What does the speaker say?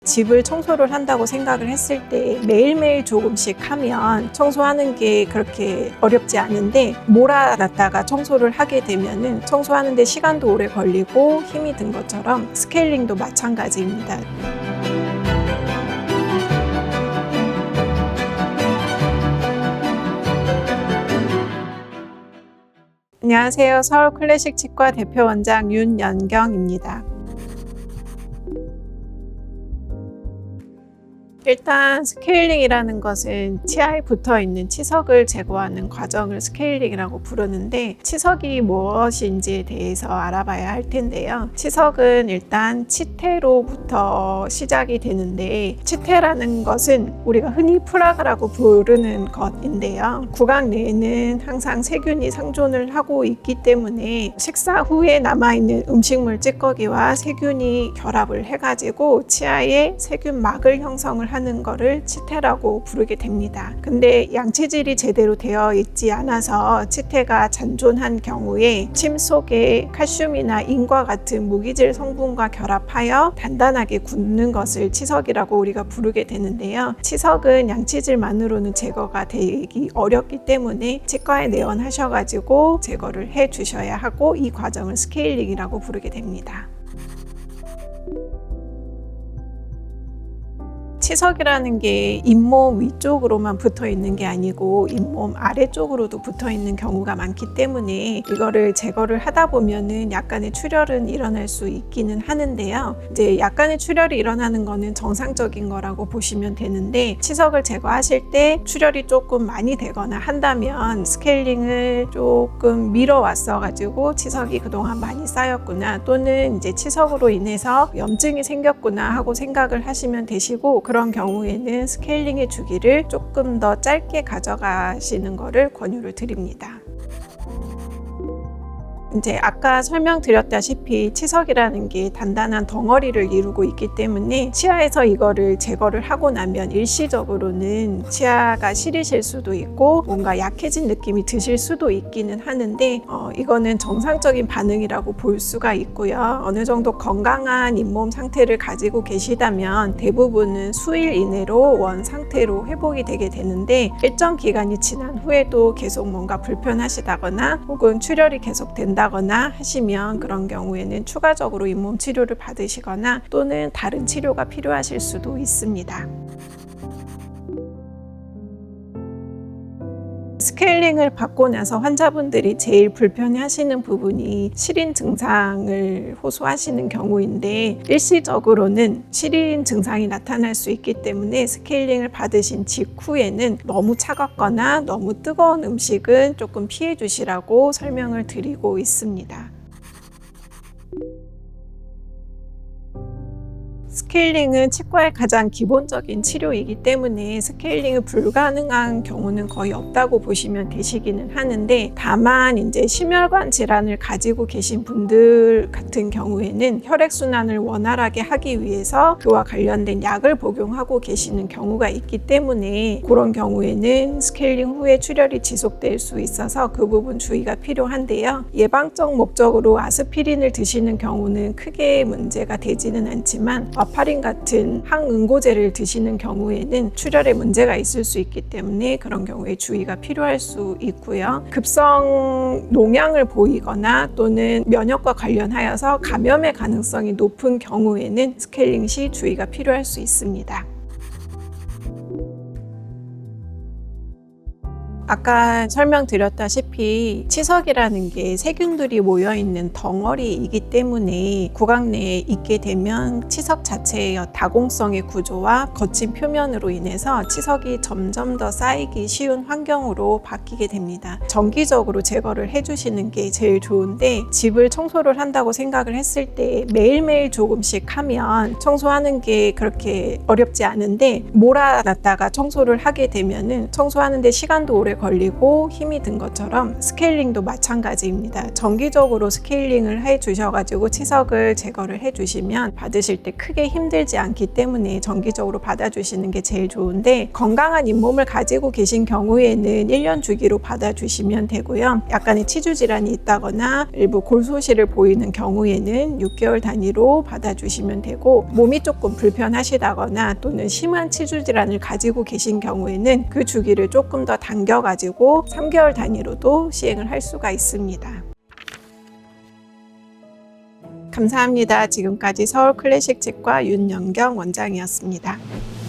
집을 청소를 한다고 생각을 했을 때 매일매일 조금씩 하면 청소하는 게 그렇게 어렵지 않은데 몰아놨다가 청소를 하게 되면은 청소하는데 시간도 오래 걸리고 힘이 든 것처럼 스케일링도 마찬가지입니다. 안녕하세요. 서울클래식 치과 대표 원장 윤연경입니다. 일단 스케일링이라는 것은 치아에 붙어있는 치석을 제거하는 과정을 스케일링이라고 부르는데 치석이 무엇인지에 대해서 알아봐야 할 텐데요. 치석은 일단 치태로부터 시작이 되는데 치태라는 것은 우리가 흔히 프라그라고 부르는 것인데요. 구강 내에는 항상 세균이 상존을 하고 있기 때문에 식사 후에 남아있는 음식물 찌꺼기와 세균이 결합을 해가지고 치아에 세균막을 형성을 하는 것을 치태라고 부르게 됩니다. 근데 양치질이 제대로 되어 있지 않아서 치태가 잔존한 경우에 침 속에 칼슘이나 인과 같은 무기질 성분과 결합하여 단단하게 굳는 것을 치석이라고 우리가 부르게 되는데요. 치석은 양치질만으로는 제거가 되기 어렵기 때문에 치과에 내원하셔가지고 제거를 해 주셔야 하고 이 과정을 스케일링이라고 부르게 됩니다. 치석이라는 게 잇몸 위쪽으로만 붙어 있는 게 아니고 잇몸 아래쪽으로도 붙어 있는 경우가 많기 때문에 이거를 제거를 하다 보면은 약간의 출혈은 일어날 수 있기는 하는데요. 이제 약간의 출혈이 일어나는 거는 정상적인 거라고 보시면 되는데 치석을 제거하실 때 출혈이 조금 많이 되거나 한다면 스케일링을 조금 미뤄왔어 가지고 치석이 그동안 많이 쌓였구나 또는 이제 치석으로 인해서 염증이 생겼구나 하고 생각을 하시면 되시고 그런 경우에는 스케일링의 주기를 조금 더 짧게 가져가시는 것을 권유를 드립니다. 이제 아까 설명드렸다시피 치석이라는 게 단단한 덩어리를 이루고 있기 때문에 치아에서 이거를 제거를 하고 나면 일시적으로는 치아가 시리실 수도 있고 뭔가 약해진 느낌이 드실 수도 있기는 하는데 이거는 정상적인 반응이라고 볼 수가 있고요. 어느 정도 건강한 잇몸 상태를 가지고 계시다면 대부분은 수일 이내로 원 상태로 회복이 되게 되는데 일정 기간이 지난 후에도 계속 뭔가 불편하시다거나 혹은 출혈이 계속 된다거나 하시면 그런 경우에는 추가적으로 잇몸 치료를 받으시거나 또는 다른 치료가 필요하실 수도 있습니다. 스케일링을 받고 나서 환자분들이 제일 불편해하시는 부분이 시린 증상을 호소하시는 경우인데 일시적으로는 시린 증상이 나타날 수 있기 때문에 스케일링을 받으신 직후에는 너무 차갑거나 너무 뜨거운 음식은 조금 피해 주시라고 설명을 드리고 있습니다. 스케일링은 치과의 가장 기본적인 치료이기 때문에 스케일링이 불가능한 경우는 거의 없다고 보시면 되시기는 하는데 다만 이제 심혈관 질환을 가지고 계신 분들 같은 경우에는 혈액순환을 원활하게 하기 위해서 그와 관련된 약을 복용하고 계시는 경우가 있기 때문에 그런 경우에는 스케일링 후에 출혈이 지속될 수 있어서 그 부분 주의가 필요한데요. 예방적 목적으로 아스피린을 드시는 경우는 크게 문제가 되지는 않지만 와파린 같은 항응고제를 드시는 경우에는 출혈에 문제가 있을 수 있기 때문에 그런 경우에 주의가 필요할 수 있고요. 급성 농양을 보이거나 또는 면역과 관련하여서 감염의 가능성이 높은 경우에는 스케일링 시 주의가 필요할 수 있습니다. 아까 설명드렸다시피 치석이라는 게 세균들이 모여있는 덩어리이기 때문에 구강 내에 있게 되면 치석 자체의 다공성의 구조와 거친 표면으로 인해서 치석이 점점 더 쌓이기 쉬운 환경으로 바뀌게 됩니다. 정기적으로 제거를 해주시는 게 제일 좋은데 집을 청소를 한다고 생각을 했을 때 매일매일 조금씩 하면 청소하는 게 그렇게 어렵지 않은데 몰아놨다가 청소를 하게 되면은 청소하는데 시간도 오래 걸리고 힘이 든 것처럼 스케일링도 마찬가지입니다. 정기적으로 스케일링을 해주셔가지고 치석을 제거를 해주시면 받으실 때 크게 힘들지 않기 때문에 정기적으로 받아주시는 게 제일 좋은데, 건강한 잇몸을 가지고 계신 경우에는 1년 주기로 받아주시면 되고요. 약간의 치주 질환이 있다거나 일부 골소실을 보이는 경우에는 6개월 단위로 받아주시면 되고, 몸이 조금 불편하시다거나 또는 심한 치주 질환을 가지고 계신 경우에는 그 주기를 조금 더 당겨가지고 3개월 단위로도 시행을 할 수가 있습니다. 감사합니다. 지금까지 서울 클래식 치과 윤영경 원장이었습니다.